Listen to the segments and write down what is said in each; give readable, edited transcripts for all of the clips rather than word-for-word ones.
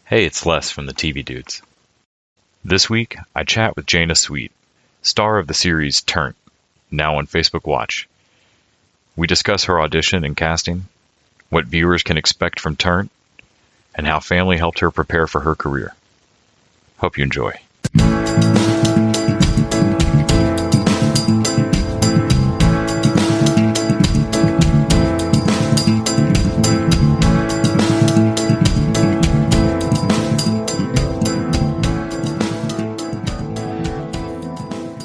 Hey, it's Les from the TV Dudes. This week, I chat with Jayna Sweet, star of the series Turnt, now on Facebook Watch. We discuss her audition and casting, what viewers can expect from Turnt, and how family helped her prepare for her career. Hope you enjoy.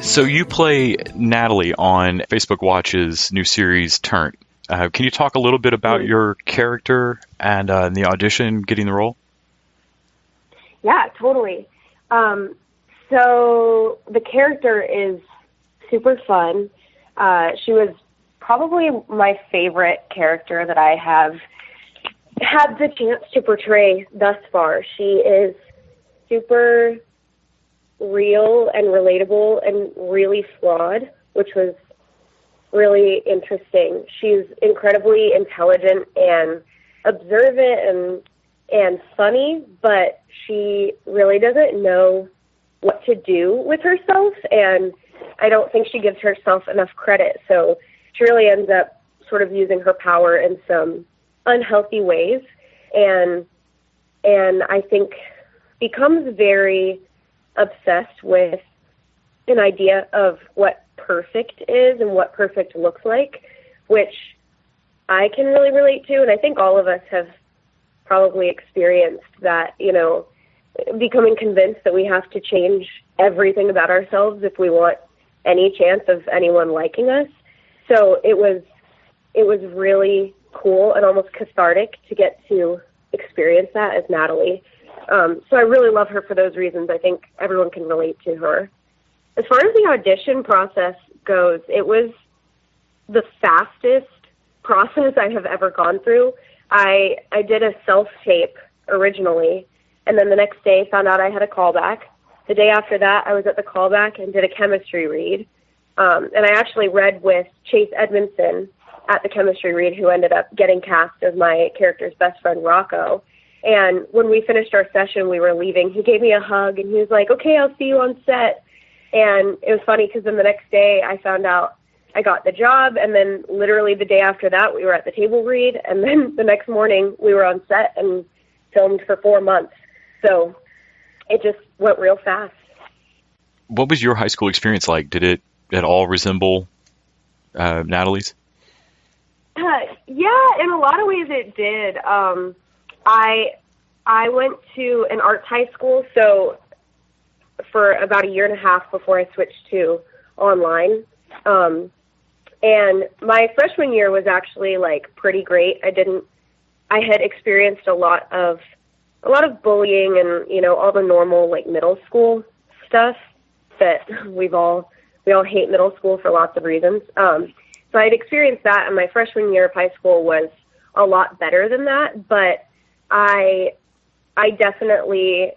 So you play Natalie on Facebook Watch's new series, Turnt. Can you talk a little bit about your character and the audition, getting the role? Yeah, totally. So the character is super fun. She was probably my favorite character that I have had the chance to portray thus far. She is super real and relatable and really flawed, which was really interesting. She's incredibly intelligent and observant and funny, but she really doesn't know what to do with herself, and I don't think she gives herself enough credit. So she really ends up sort of using her power in some unhealthy ways, and I think becomes very obsessed with an idea of what perfect is and what perfect looks like, which I can really relate to, and I think all of us have probably experienced that, becoming convinced that we have to change everything about ourselves if we want any chance of anyone liking us. So it was really cool and almost cathartic to get to experience that as Natalie. So I really love her for those reasons. I think everyone can relate to her. As far as the audition process goes, it was the fastest process I have ever gone through. I did a self-tape originally, and then the next day found out I had a callback. The day after that, I was at the callback and did a chemistry read. And I actually read with Chase Edmondson at the chemistry read, who ended up getting cast as my character's best friend, Rocco. And when we finished our session, we were leaving. He gave me a hug, and he was like, "Okay, I'll see you on set." And it was funny because then the next day I found out I got the job, and then literally the day after that we were at the table read, and then the next morning we were on set and filmed for 4 months. So it just went real fast. What was your high school experience like? Did it at all resemble Natalie's? Yeah, in a lot of ways it did. I went to an arts high school, so for about a year and a half before I switched to online. And my freshman year was actually pretty great. I had experienced a lot of bullying and, all the normal middle school stuff that we all hate middle school for lots of reasons. So I had experienced that, and my freshman year of high school was a lot better than that, but I definitely,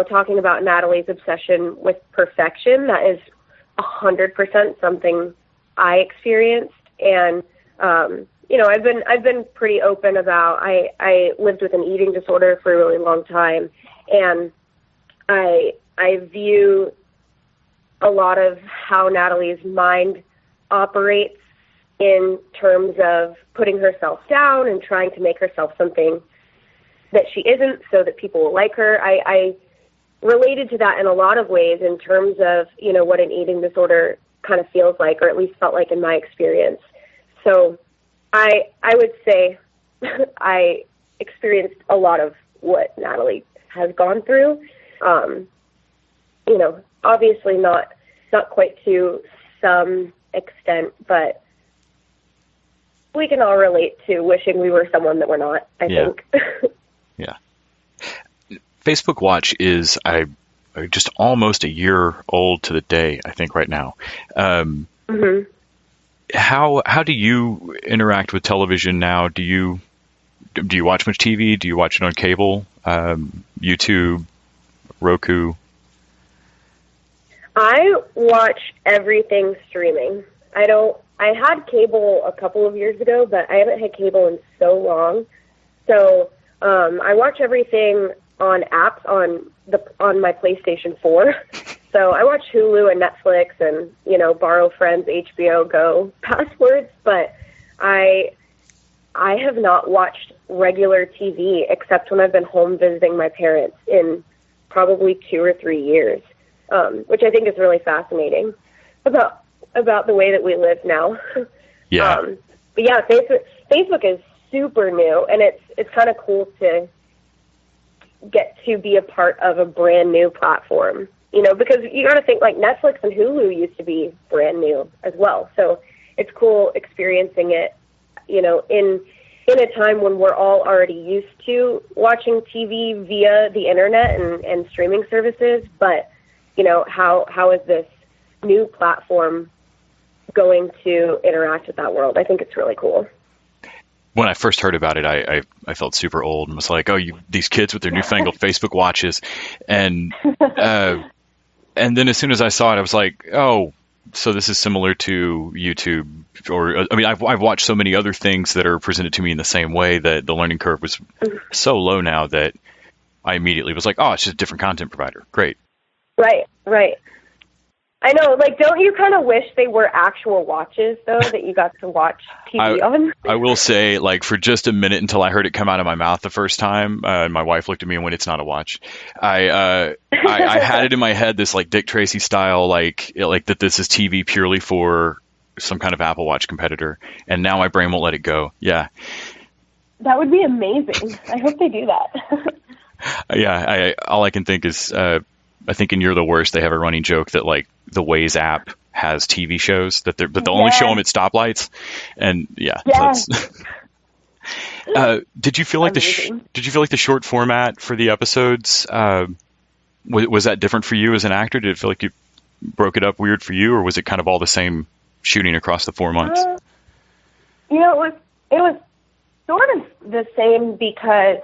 talking about Natalie's obsession with perfection, that is 100% something I experienced. And, I've been pretty open about, I lived with an eating disorder for a really long time. And I view a lot of how Natalie's mind operates in terms of putting herself down and trying to make herself something that she isn't so that people will like her. I related to that in a lot of ways in terms of, what an eating disorder kind of feels like, or at least felt like in my experience. So I would say I experienced a lot of what Natalie has gone through. Obviously not quite to some extent, but we can all relate to wishing we were someone that we're not, I think. Yeah. Facebook Watch is just almost a year old to the day, I think, right now. Mm-hmm. How do you interact with television now? Do you watch much TV? Do you watch it on cable, YouTube, Roku? I watch everything streaming. I had cable a couple of years ago, but I haven't had cable in so long. So I watch everything on apps on my PlayStation 4. So I watch Hulu and Netflix and, borrow friends' HBO Go passwords, but I have not watched regular TV except when I've been home visiting my parents in probably 2 or 3 years, which I think is really fascinating about the way that we live now. Yeah. But yeah, Facebook is super new, and it's kind of cool to get to be a part of a brand new platform, because you got to think like Netflix and Hulu used to be brand new as well. So it's cool experiencing it, in a time when we're all already used to watching TV via the internet and streaming services. But, how is this new platform going to interact with that world? I think it's really cool. When I first heard about it, I felt super old and was like, oh, these kids with their newfangled Facebook watches. And then as soon as I saw it, I was like, oh, so this is similar to YouTube. Or, I mean, I've watched so many other things that are presented to me in the same way that the learning curve was so low now that I immediately was like, oh, it's just a different content provider. Great. Right. I know, don't you kind of wish they were actual watches, though, that you got to watch TV on? I will say, for just a minute until I heard it come out of my mouth the first time, and my wife looked at me and went, it's not a watch. I had it in my head, this, Dick Tracy style, that this is TV purely for some kind of Apple Watch competitor, and now my brain won't let it go. Yeah. That would be amazing. I hope they do that. Yeah, all I can think is, I think in You're the Worst, they have a running joke that, the Waze app has TV shows but they'll only show them at stoplights, and did you feel like the short format for the episodes was that different for you as an actor? Did it feel like you broke it up weird for you, or was it kind of all the same shooting across the 4 months? It was sort of the same because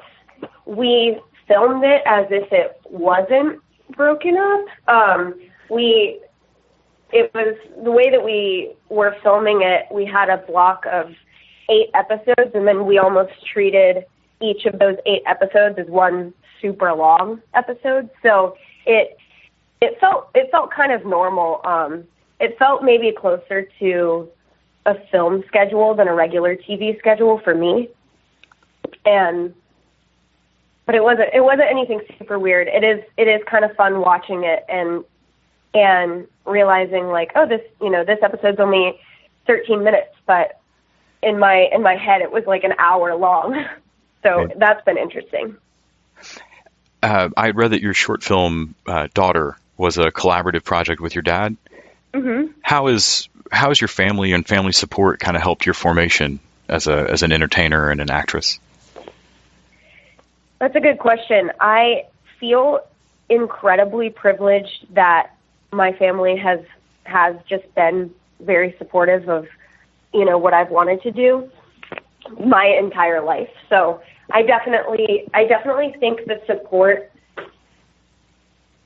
we filmed it as if it wasn't broken up. It was the way that we were filming it. We had a block of 8 episodes, and then we almost treated each of those 8 episodes as one super long episode. So it felt kind of normal. It felt maybe closer to a film schedule than a regular TV schedule for me. But it wasn't anything super weird. It is kind of fun watching it and realizing this episode's only 13 minutes, but in my head it was an hour long. So That's been interesting. I read that your short film Daughter was a collaborative project with your dad. Mm-hmm. How is your family and family support kind of helped your formation as an entertainer and an actress? That's a good question. I feel incredibly privileged that my family has just been very supportive of, what I've wanted to do my entire life. So I definitely think the support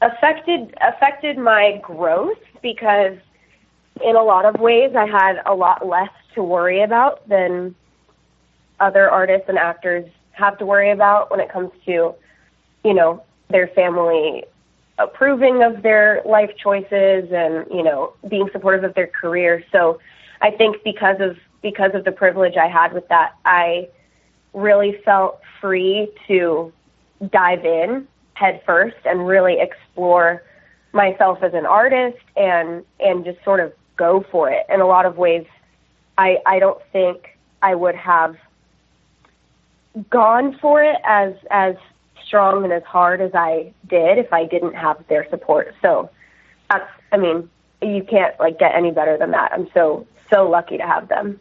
affected my growth, because in a lot of ways I had a lot less to worry about than other artists and actors have to worry about when it comes to, their family approving of their life choices and, being supportive of their career. So I think because of the privilege I had with that, I really felt free to dive in head first and really explore myself as an artist and just sort of go for it. In a lot of ways, I don't think I would have gone for it as strong and as hard as I did if I didn't have their support. So you can't get any better than that. I'm so lucky to have them.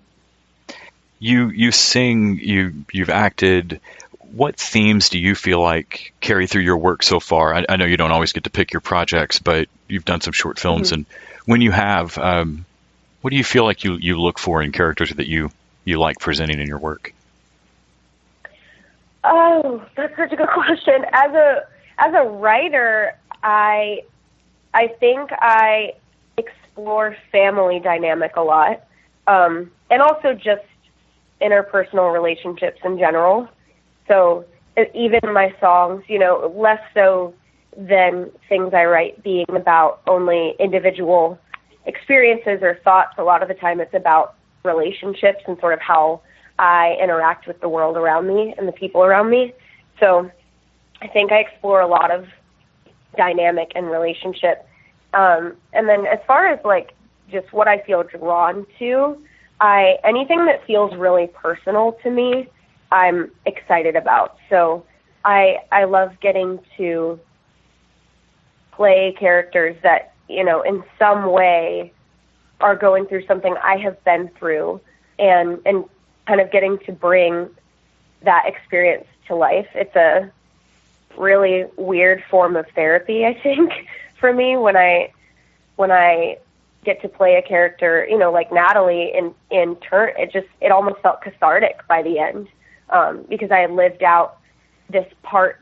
You sing, you've acted. What themes do you feel like carry through your work so far? I know you don't always get to pick your projects, but you've done some short films, mm-hmm. and when you have, what do you feel like you look for in characters that you like presenting in your work? Oh, that's such a good question. As a writer, I think I explore family dynamic a lot, and also just interpersonal relationships in general. So even my songs, less so than things I write being about only individual experiences or thoughts. A lot of the time it's about relationships and sort of how I interact with the world around me and the people around me. So I think I explore a lot of dynamic and relationship. And then as far as like just what I feel drawn to, anything that feels really personal to me, I'm excited about. So I love getting to play characters that, in some way are going through something I have been through, and kind of getting to bring that experience to life. It's a really weird form of therapy, I think, for me when I get to play a character, like Natalie in Turnt. It almost felt cathartic by the end, because I had lived out this part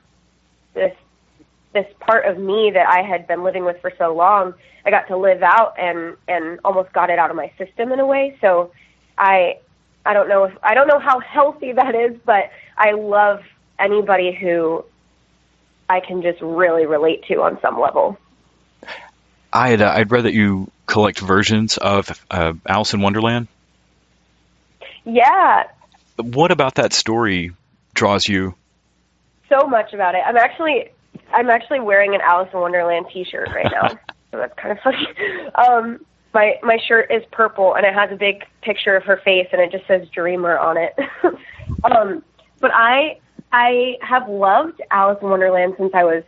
of me that I had been living with for so long. I got to live out and almost got it out of my system in a way. So I don't know how healthy that is, but I love anybody who I can just really relate to on some level. I'd read that you collect versions of Alice in Wonderland. Yeah. What about that story draws you? So much about it. I'm actually wearing an Alice in Wonderland T-shirt right now, so that's kind of funny. My shirt is purple and it has a big picture of her face and it just says "Dreamer" on it. But I have loved Alice in Wonderland since I was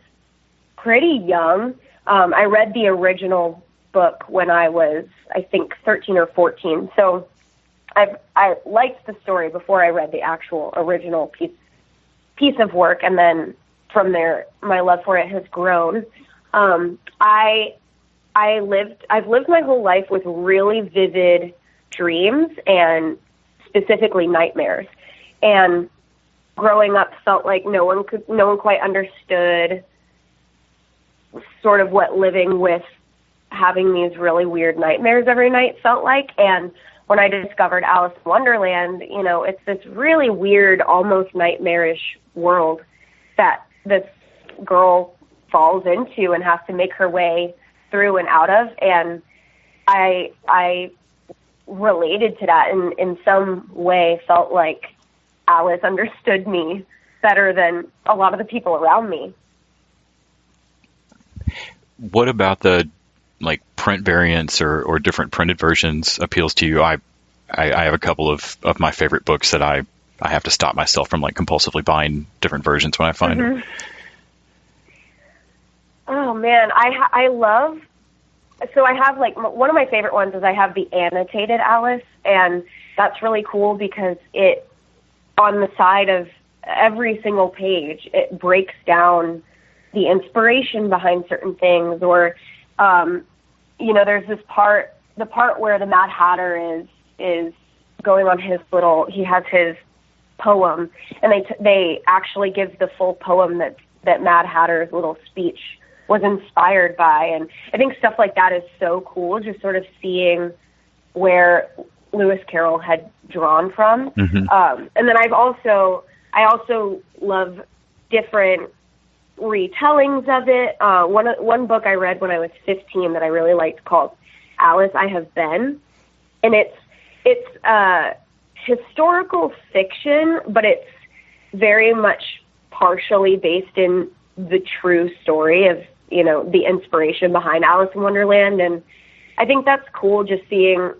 pretty young. I read the original book when I was, I think, 13 or 14. So I liked the story before I read the actual original piece of work, and then from there, my love for it has grown. I've lived my whole life with really vivid dreams and specifically nightmares. And growing up felt like no one quite understood sort of what living with having these really weird nightmares every night felt like. And when I discovered Alice in Wonderland, it's this really weird, almost nightmarish world that this girl falls into and has to make her way through and out of. And I related to that in some way, felt like Alice understood me better than a lot of the people around me. What about the print variants or different printed versions appeals to you? I have a couple of my favorite books that I have to stop myself from compulsively buying different versions when I find them. Oh man, I love. So I have one of my favorite ones is I have the annotated Alice, and that's really cool because it, on the side of every single page, it breaks down the inspiration behind certain things, or there's this part, the part where the Mad Hatter is going on he has his poem, and they actually give the full poem that Mad Hatter's little speech was inspired by. And I think stuff like that is so cool, just sort of seeing where Lewis Carroll had drawn from. Mm-hmm. And then I also love different retellings of it. One book I read when I was 15 that I really liked called Alice, I Have Been. And it's historical fiction, but it's very much partially based in the true story of, the inspiration behind Alice in Wonderland. And I think that's cool, just seeing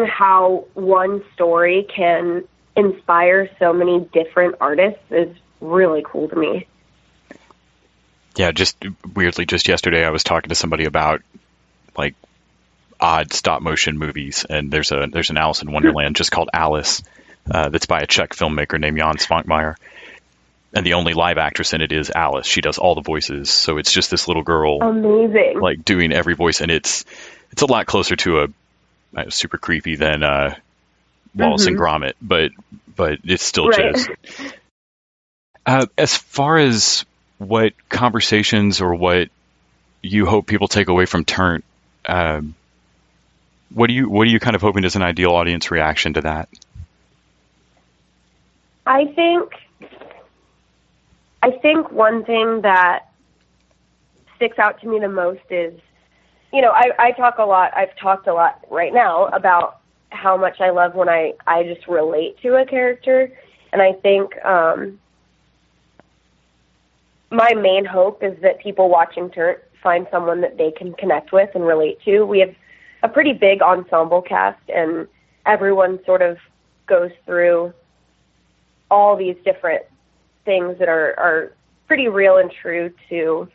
how one story can inspire so many different artists is really cool to me. Yeah, just weirdly, just yesterday I was talking to somebody about odd stop motion movies, and there's an Alice in Wonderland just called Alice, that's by a Czech filmmaker named Jan Svankmajer, and the only live actress in it is Alice. She does all the voices, so it's just this little girl, amazing, doing every voice, and it's a lot closer to a super creepy than Wallace and Gromit, but it's still right. Just. As far as what conversations or what you hope people take away from Turnt, what are you kind of hoping is an ideal audience reaction to that? I think I think one thing that sticks out to me the most is, I talk a lot, I've talked a lot right now about how much I love when I just relate to a character. And I think my main hope is that people watching Turnt find someone that they can connect with and relate to. We have a pretty big ensemble cast, and everyone sort of goes through all these different things that are pretty real and true to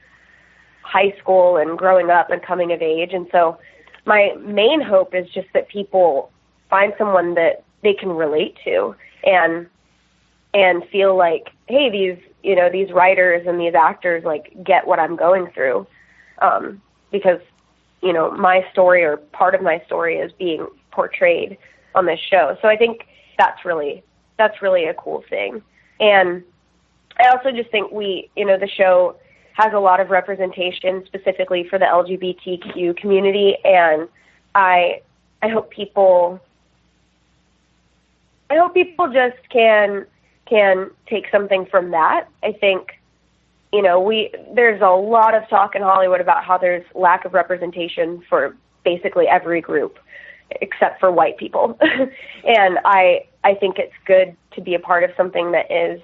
high school and growing up and coming of age. And so my main hope is just that people find someone that they can relate to and feel like, hey, these writers and these actors like get what I'm going through. Because, my story or part of my story is being portrayed on this show. So I think that's really a cool thing. And I also just think the show has a lot of representation specifically for the LGBTQ community. And I hope people just can take something from that. I think, there's a lot of talk in Hollywood about how there's lack of representation for basically every group except for white people. And I think it's good to be a part of something that is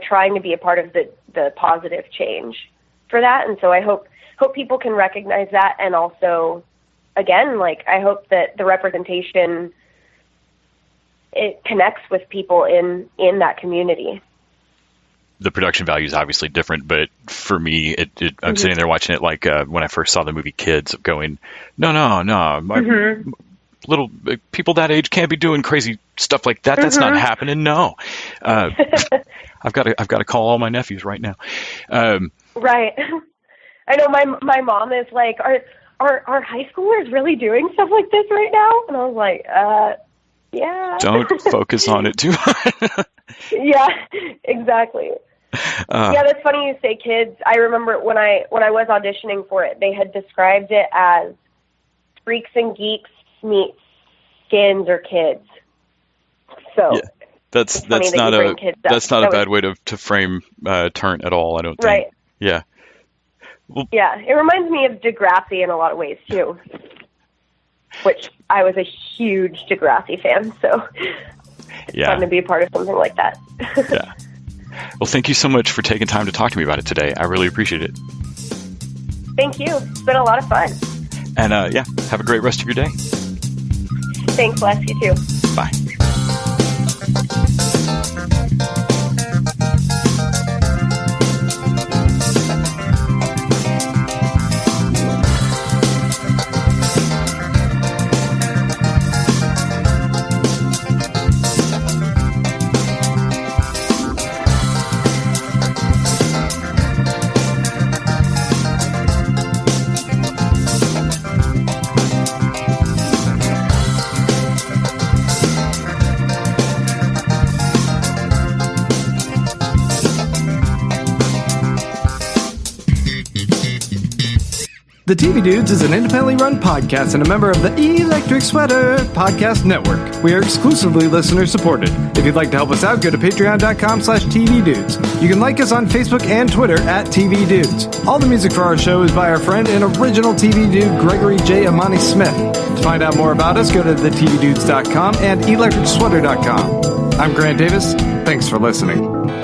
trying to be a part of the positive change for that. And so I hope people can recognize that. And also, again, I hope that the representation, it connects with people in that community. The production value is obviously different, but for me, I'm sitting there watching it like when I first saw the movie Kids, going, no, little people that age can't be doing crazy stuff like that. That's not happening. No, I've got to call all my nephews right now. Right. I know my mom is like, are high schoolers really doing stuff like this right now? And I was like, yeah. Don't focus on it too much. Yeah, exactly. Yeah, that's funny you say Kids. I remember when I was auditioning for it, they had described it as Freaks and Geeks meets Skins or Kids. So yeah, that's not a bad way to frame Turnt at all, I don't think. Right. Yeah. Well, yeah, it reminds me of Degrassi in a lot of ways too, which I was a huge Degrassi fan, so it's fun to be a part of something like that. Yeah. Well, thank you so much for taking time to talk to me about it today. I really appreciate it. Thank you. It's been a lot of fun. And have a great rest of your day. Thanks, Les. You too. Bye. The TV Dudes is an independently run podcast and a member of the Electric Sweater Podcast Network. We are exclusively listener-supported. If you'd like to help us out, go to patreon.com/TVDudes. You can like us on Facebook and Twitter @TVDudes. All the music for our show is by our friend and original TV dude, Gregory J. Amani Smith. To find out more about us, go to thetvdudes.com and electricsweater.com. I'm Grant Davis. Thanks for listening.